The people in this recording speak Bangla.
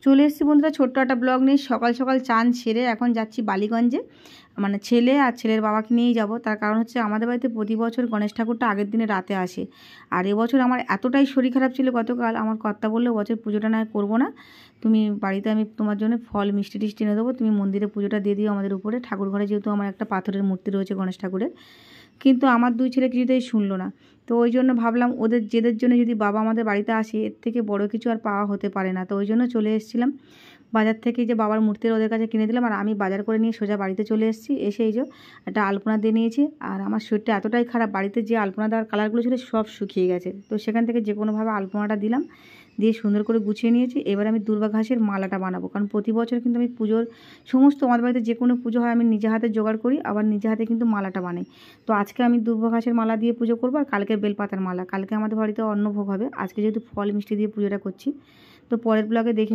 চলে এসেছি বন্ধুরা ছোট্ট একটা ব্লগ নিয়ে। সকাল সকাল চান সেরে এখন যাচ্ছি বালিগঞ্জে, মানে ছেলে আর ছেলের বাবাকে নিয়েই যাব। তার কারণ হচ্ছে আমাদের বাড়িতে প্রতি বছর গণেশ ঠাকুরটা আগের দিনে রাতে আসে, আর এবছর আমার এতটাই শরীর খারাপ ছিল গতকাল, আমার কর্তা বললো বছর পুজোটা না করবো না, তুমি বাড়িতে আমি তোমার জন্য ফল মিষ্টি টিষ্টি এনে দেবো, তুমি মন্দিরে পুজোটা দিয়ে দিও আমাদের উপরে। ঠাকুর ঘরে যেহেতু আমার একটা পাথরের মূর্তি রয়েছে গণেশ ঠাকুরের, কিন্তু আমার দুই ছেলে কিছুতেই শুনলো না। তো ওই জন্য ভাবলাম ওদের জেদের জন্য যদি বাবা আমাদের বাড়িতে আসে এর থেকে বড় কিছু আর পাওয়া হতে পারে না। তো ওই জন্য চলে এসেছিলাম বাজার থেকে, যে বাবার মূর্তির ওদের কাছে কিনে দিলাম, আর আমি বাজার করে নিয়ে সোজা বাড়িতে চলে এসেছি। এসে এই যে একটা আলপনা দিয়ে নিয়েছি, আর আমার শরীরটা এতটাই খারাপ, বাড়িতে যে আলপনা দেওয়ার কালারগুলো ছিল সব শুকিয়ে গেছে। তো সেখান থেকে যে কোনোভাবে আলপনাটা দিলাম, দিয়ে সুন্দর করে গুছিয়ে নিয়েছি। এবার আমি দুর্বা ঘাসের মালাটা বানাবো, কারণ প্রতি বছর কিন্তু আমি পুজোর সমস্ত, আমাদের বাড়িতে যে কোনো পুজো হয় আমি নিজে হাতে জোগাড় করি, আবার নিজে হাতে কিন্তু মালাটা বানাই। তো আজকে আমি দুর্বা ঘাসের মালা দিয়ে পুজো করবো, আর কালকে বেলপাতার মালা। কালকে আমাদের বাড়িতে অন্নভোগ হবে, আজকে যেহেতু ফল মিষ্টি দিয়ে পুজোটা করছি। তো পরের ব্লগে দেখে